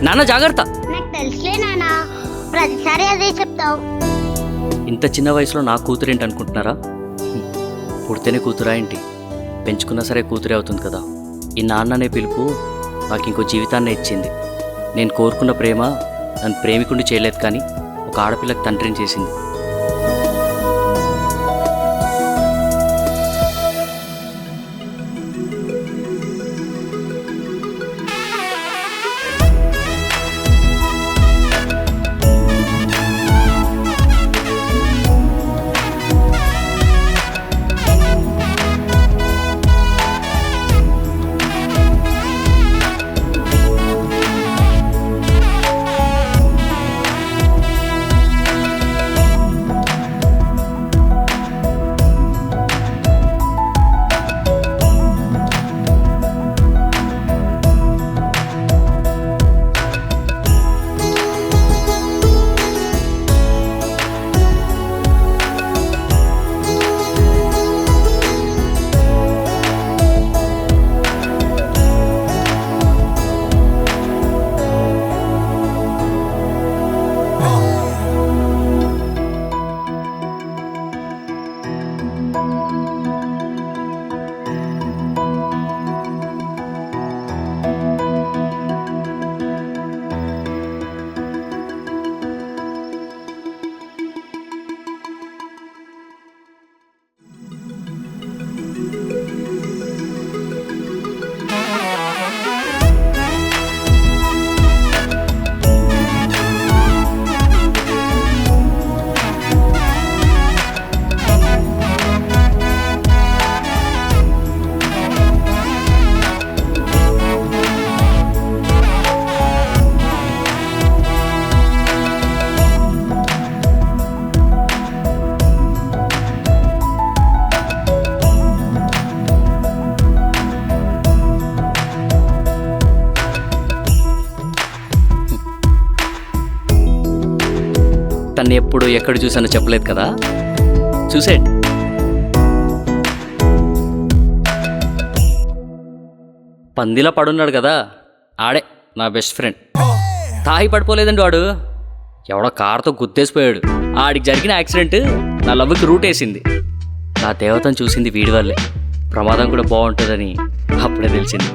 నాన్న జాగ్రత్త. నాకు తెలుసులే నాన్న, ప్రతిసారి అదే చెప్తావు. ఇంత చిన్న వయసులో నా కూతురేంటి అనుకుంటున్నారా? పుడితేనే కూతురా ఏంటి? పెంచుకున్నా సరే కూతురే అవుతుంది కదా. ఈ నాన్ననే పిలుపు నాకు ఇంకో జీవితాన్ని ఇచ్చింది. నేను కోరుకున్న ప్రేమ నన్ను ప్రేమికుడిని చేయలేదు, కానీ ఒక ఆడపిల్లకి తండ్రిని చేసింది. తను ఎప్పుడు ఎక్కడ చూసానో చెప్పలేదు కదా, చూసేయండి. పందిలా పడున్నాడు కదా, ఆడే నా బెస్ట్ ఫ్రెండ్. తాగి పడిపోలేదండి వాడు, ఎవడో కారుతో గుద్దేసిపోయాడు. ఆడికి జరిగిన యాక్సిడెంట్ నా లవ్కి రూట్ వేసింది. నా దేవతను చూసింది వీడి వల్లే. ప్రమాదం కూడా బాగుంటుందని అప్పుడే తెలిసింది.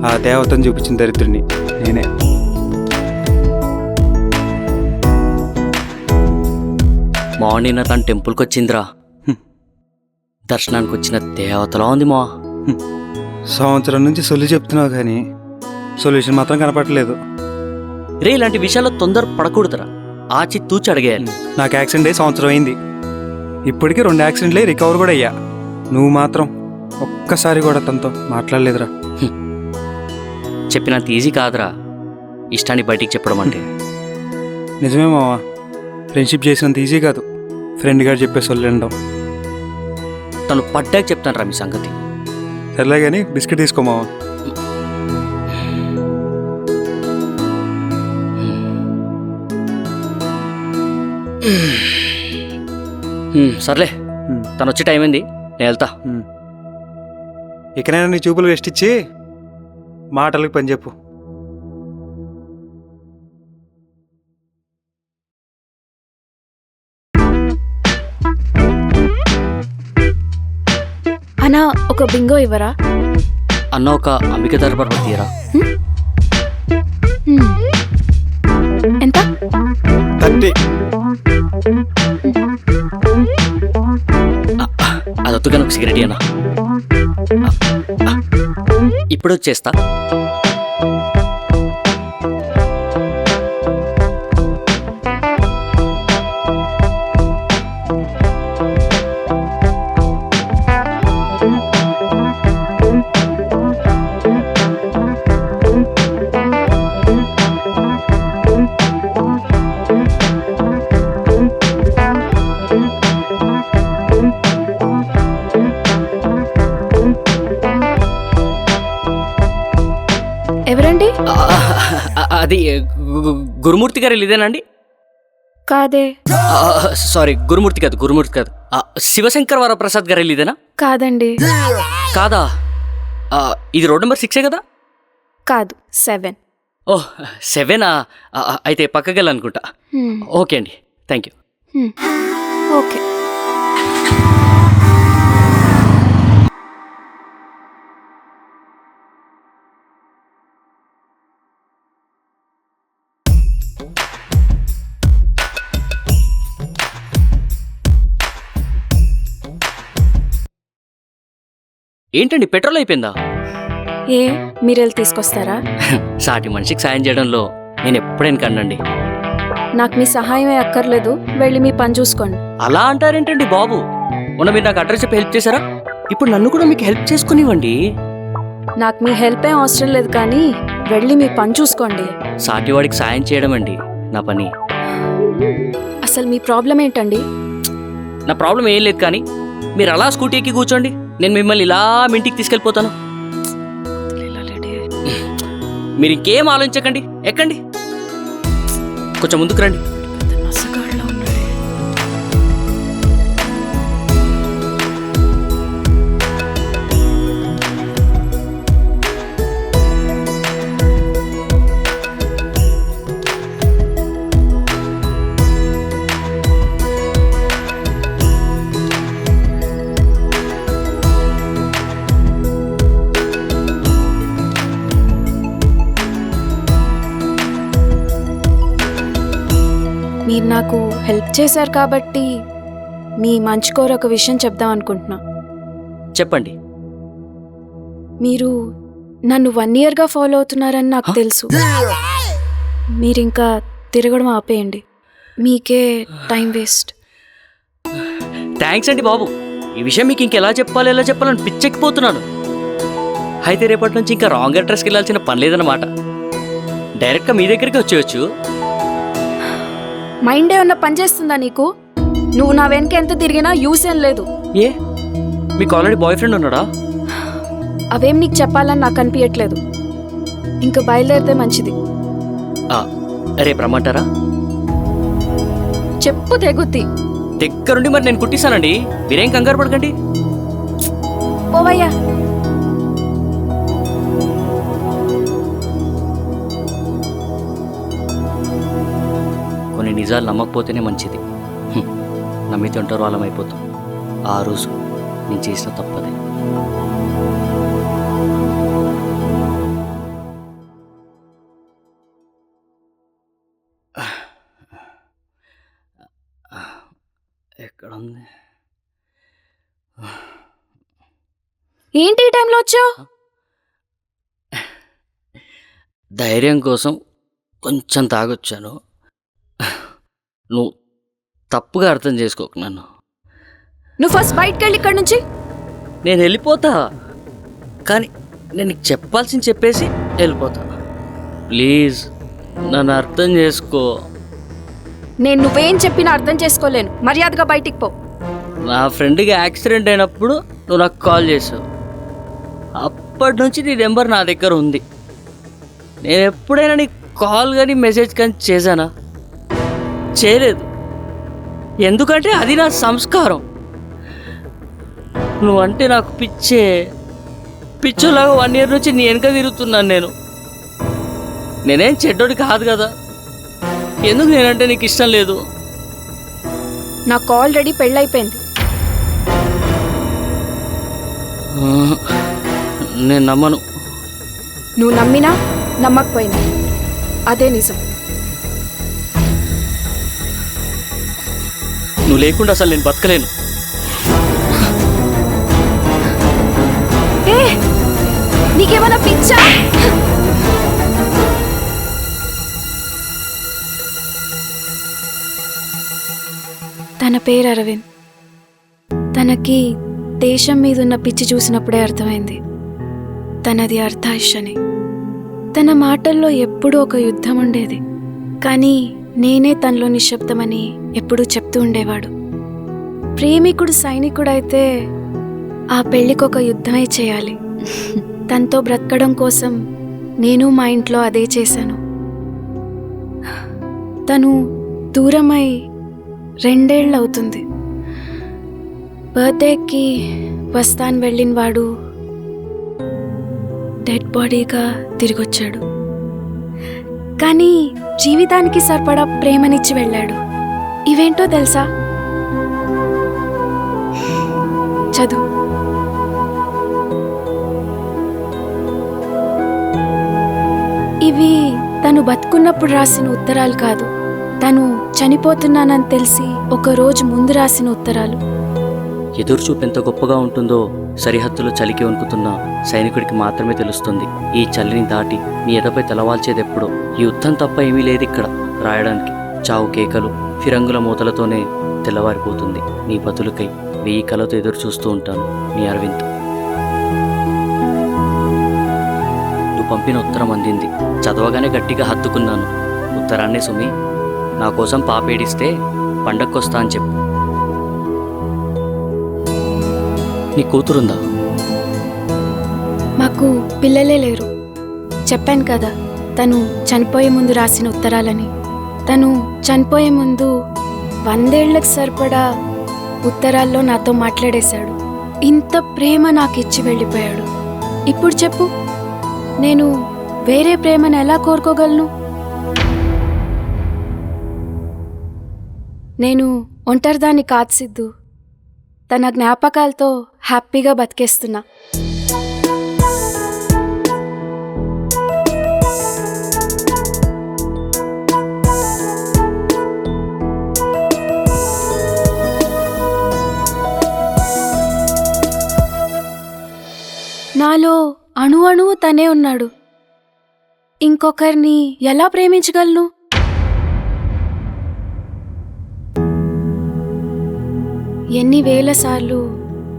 ఆ దేవతను చూపించిన దరిద్రుని నేనే. మార్నింగ్ తన టెంపుల్కి వచ్చిందిరా. దర్శనానికి వచ్చిన దేవతలా ఉంది మా. సంవత్సరం నుంచి సొల్లు చెప్తున్నావు కానీ సొల్యూషన్ మాత్రం కనపడలేదు. రే, ఇలాంటి విషయాల్లో తొందర పడకూడదురా, ఆచి తూచి అడిగేయాలి. నాకు యాక్సిడెంట్ అయ్యి సంవత్సరం అయింది. ఇప్పటికీ 2 యాక్సిడెంట్లే రికవర్ కూడా అయ్యా. నువ్వు మాత్రం ఒక్కసారి కూడా తనతో మాట్లాడలేదురా. చెప్పినంత ఈజీ కాదురా ఇష్టాన్ని బయటికి చెప్పడం అంటే. నిజమే మావా, ఫ్రెండ్షిప్ చేసినంత ఈజీ కాదు ఫ్రెండ్ గారు చెప్పే సొల్లు వినడం. తను పడ్డాక చెప్తాను రా మీ సంగతి. సర్లే కానీ బిస్కెట్ తీసుకో మావా. సర్లే, తను వచ్చే టైం ఏంది, నేను వెళ్తా. ఇకనైనా నీ చూపులు రెస్ట్ ఇచ్చి మాటలకు పని చెప్పు. ఒక బింగో ఇవ్వరా? అన్న ఒక అంబిక దర్బార్ తీయరా. ఎంత? 30. అదొత్తుగా ఒక సిగరెట్ అన్న. ఇప్పుడు వచ్చేస్తా. ఎవరండి? అది గురుమూర్తి గారు ఇదేనండి? కాదే. సారీ, గురుమూర్తి కాదు. శివశంకర్ వరప్రసాద్ గారు ఇదేనా? కాదండి. కాదా? ఇది రోడ్ నెంబర్ 6 కదా? కాదు, 7. ఓహ్ 7ఆ? అయితే పక్కకి వెళ్ళాలనుకుంటా. ఓకే అండి, థ్యాంక్ యూ. ఓకే. ఏంటండి, పెట్రోల్ అయిపోయిందా? ఏ, మీరెళ్ళి తీసుకొస్తారా? సాటి మనిషికి సాయం చేయడంలో నేను ఎప్పుడైనా కనండి. నాకు మీ సహాయమే అక్కర్లేదు, వెళ్ళి మీ పని చూసుకోండి. అలా అంటారేంటండి బాబు? మొన్న మీరు నాకు అడ్రస్ చెప్పి హెల్ప్ చేశారా? ఇప్పుడు నన్ను కూడా మీకు హెల్ప్ చేసుకునివ్వండి. నాకు మీ హెల్ప్ ఏం అవసరం లేదు, కానీ వెళ్ళి మీ పని చూసుకోండి. సాటివాడికి సాయం చేయడం అండి నా పని. అసలు మీ ప్రాబ్లం ఏంటండి? నా ప్రాబ్లం ఏం లేదు, కానీ మీరు అలా స్కూటీ ఎక్కి కూర్చోండి, నేను మిమ్మల్ని ఇలా మీ ఇంటికి తీసుకెళ్ళిపోతాను. మీరు ఇంకేం ఆలోచించకండి, ఎక్కండి. కొంచెం ముందుకు రండి. మీరు నాకు హెల్ప్ చేశారు కాబట్టి మీ మంచి కోర ఒక విషయం చెప్దాం అనుకుంటున్నా. చెప్పండి. మీరు నన్ను 1 yearగా ఫాలో అవుతున్నారని నాకు తెలుసు. మీరింకా తిరగడం ఆపేయండి, మీకే టైం వేస్ట్. థ్యాంక్స్ అండి బాబు. ఈ విషయం మీకు ఇంకెలా చెప్పాలని పిచ్చెక్కిపోతున్నాను. అయితే రేపటి నుంచి ఇంకా రాంగ్ అడ్రస్కి వెళ్ళాల్సిన పని లేదన్నమాట. డైరెక్ట్గా మీ దగ్గరికి వచ్చేయచ్చు. మైండ్ ఏమన్నా పని చేస్తుందా నీకు? నువ్వు నా వెనక ఎంత తిరిగినా యూస్ ఏం లేదు. ఏ, మీకు ఆల్రెడీ బాయ్ ఫ్రెండ్ ఉన్నాడా? అవేం నీకు చెప్పాలని నాకు అనిపించట్లేదు. ఇంకా బయలుదేరితే మంచిది. రేపు రమ్మంటారా? చెప్పు తెగుద్ది. దగ్గరుండి మరి నేను కుట్టిస్తానండి, మీరేం కంగారు పడకండి. పోవయ్యా. కొన్ని నిజాలు నమ్మకపోతేనే మంచిది. నమ్మితే ఒంటరి వాళ్ళం అయిపోతాం. ఆ రోజు నేను చేసిన తప్పదే. ఎక్కడుంది? ఏంటి ఈ టైంలో వచ్చావు? ధైర్యం కోసం కొంచెం తాగొచ్చాను. నువ్వు తప్పుగా అర్థం చేసుకోకు నన్ను. నువ్వు ఫస్ట్ బయటకు వెళ్ళి ఇక్కడి నుంచి. నేను వెళ్ళిపోతా, కానీ నేను నీకు చెప్పాల్సింది చెప్పేసి వెళ్ళిపోతా. ప్లీజ్ నన్ను అర్థం చేసుకో. నేను నువ్వేం చెప్పినా అర్థం చేసుకోలేను. మర్యాదగా బయటికి పో. నా ఫ్రెండ్కి యాక్సిడెంట్ అయినప్పుడు నువ్వు నాకు కాల్ చేసావు. అప్పటి నుంచి నీ నెంబర్ నా దగ్గర ఉంది. నేను ఎప్పుడైనా నీకు కాల్ కానీ మెసేజ్ కానీ చేశానా? చేయలేదు. ఎందుకంటే అది నా సంస్కారం. నువ్వంటే నాకు పిచ్చోలాగా 1 year నుంచి నీ వెనక తిరుగుతున్నాను. నేనేం చెడ్డోడి కాదు కదా. ఎందుకు నేనంటే నీకు ఇష్టం లేదు? నాకు ఆల్రెడీ పెళ్ళైపోయింది. నేను నమ్మను. నువ్వు నమ్మినా నమ్మకపోయినా అదే నిజం. నువ్వు లేకుండా అసలు నేను బతకలేను. ఏ నీకేమైనా పిచ్చా? తన పేరు అరవింద్. తనకి దేశం మీదున్న పిచ్చి చూసినప్పుడే అర్థమైంది తనది అర్ధాయుష్ అని. తన మాటల్లో ఎప్పుడూ ఒక యుద్ధం ఉండేది, కానీ నేనే తనలో నిశ్శబ్దమని ఎప్పుడూ చెప్తూ ఉండేవాడు. ప్రేమికుడు సైనికుడైతే ఆ పెళ్ళికొక యుద్ధమే చేయాలి. తనతో బ్రతకడం కోసం నేను మా ఇంట్లో అదే చేశాను. తను దూరమై 2 ఏళ్ళు అవుతుంది. బర్త్డేకి వస్తాను వెళ్ళిన వాడు డెడ్ బాడీగా తిరిగొచ్చాడు. కానీ జీవితానికి సరిపడా ప్రేమనిచ్చి వెళ్ళాడు. ఇవేంటో తెలుసా? చదువు. ఇవి తను బతుకున్నప్పుడు రాసిన ఉత్తరాలు కాదు, తను చనిపోతున్నానని తెలిసి 1 రోజు ముందు రాసిన ఉత్తరాలు. ఎదురుచూపు ఎంత గొప్పగా ఉంటుందో సరిహద్దులో చలికి వణుకుతున్న సైనికుడికి మాత్రమే తెలుస్తుంది. ఈ చలిని దాటి నీ ఎదపై తలవాల్చేదెప్పుడో. ఈ యుద్ధం తప్ప ఏమీ లేదు ఇక్కడ రాయడానికి. చావు కేకలు, ఫిరంగుల మూతలతోనే తెల్లవారిపోతుంది. నీ బతులకై 1000 కలతో ఎదురు చూస్తూ ఉంటాను. నీ అరవింద్. నువ్వు పంపిన ఉత్తరం అందింది. చదవగానే గట్టిగా హత్తుకున్నాను. ఉత్తరాన్నే సుమి, నా కోసం పాపేడిస్తే పండక్కొస్తా అని చెప్పు. నీ కూతురుందా? మాకు పిల్లలే లేరు. చెప్పాను కదా తను చనిపోయే ముందు రాసిన ఉత్తరాలని. తను చనిపోయే ముందు 100 ఏళ్లకు సరిపడా ఉత్తరాల్లో నాతో మాట్లాడేశాడు. ఇంత ప్రేమ నాకు ఇచ్చి వెళ్ళిపోయాడు. ఇప్పుడు చెప్పు, నేను వేరే ప్రేమను ఎలా కోరుకోగలను? నేను ఒంటరిదాన్ని కాదు సిద్ధు. తన జ్ఞాపకాలతో హ్యాపీగా బతికేస్తున్నా. నాలో అణువణువు తనే ఉన్నాడు. ఇంకొకరిని ఎలా ప్రేమించగలను? ఎన్ని వేల సార్లు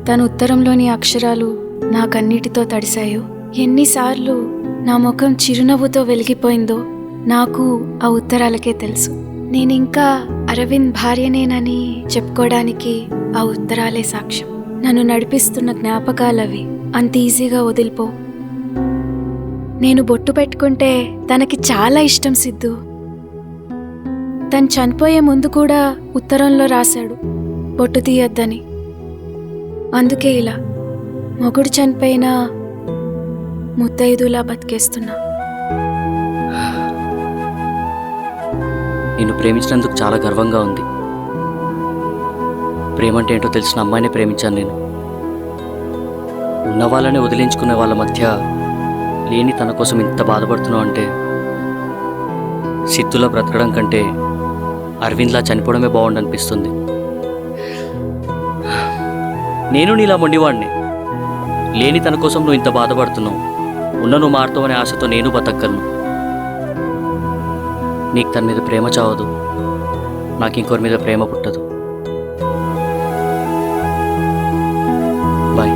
తన ఉత్తరంలోని అక్షరాలు నా కన్నీటితో తడిశాయో, ఎన్నిసార్లు నా ముఖం చిరునవ్వుతో వెలిగిపోయిందో నాకు ఆ ఉత్తరాలకే తెలుసు. నేనింకా అరవింద్ భార్యనేనని చెప్పుకోవడానికి ఆ ఉత్తరాలే సాక్ష్యం. నన్ను నడిపిస్తున్న జ్ఞాపకాలవి. అంత ఈజీగా వదిలిపో. నేను బొట్టు పెట్టుకుంటే తనకి చాలా ఇష్టం సిద్ధు. తను చనిపోయే ముందు కూడా ఉత్తరంలో రాశాడు బొట్టు తీయొద్దని. అందుకే ఇలా మొగుడు చనిపోయినా ముత్తైదులా బతికేస్తున్నా. నిన్ను ప్రేమించినందుకు చాలా గర్వంగా ఉంది. ప్రేమంటే ఏంటో తెలిసిన అమ్మాయినే ప్రేమించాను నేను. ఉన్న వాళ్ళనే వదిలించుకునే వాళ్ళ మధ్య లేని తన కోసం ఇంత బాధపడుతున్నావు అంటే సిద్ధులా బ్రతకడం కంటే అరవింద్లా చనిపోవడమే బాగుండనిపిస్తుంది. నేను నీలా మొండివాడిని. లేని తన కోసం నువ్వు ఇంత బాధపడుతున్నావు. ఉన్న నువ్వు మారుతావనే ఆశతో నేను బతకగలను. నీకు తన మీద ప్రేమ చావదు, నాకు ఇంకోరి మీద ప్రేమ పుట్టదు. బాయ్.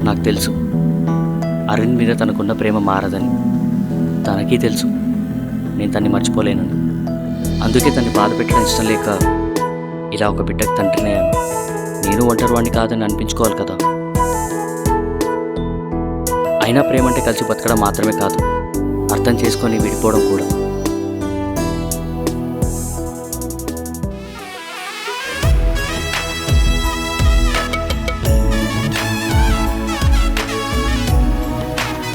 నాకు తెలుసు అరవింద్ మీద తనకున్న ప్రేమ మారదని. తనకీ తెలుసు నేను తన్ని మర్చిపోలేనని. అందుకే తన్ని బాధ పెట్టడం ఇష్టం లేక ఇలా ఒక బిడ్డకు తండ్రినయ్యాను. నేను ఒంటరివాణ్ణి కాదని అనిపించుకోవాలి కదా. అయినా ప్రేమ అంటే కలిసి బతకడం మాత్రమే కాదు, అర్థం చేసుకొని విడిపోవడం కూడా.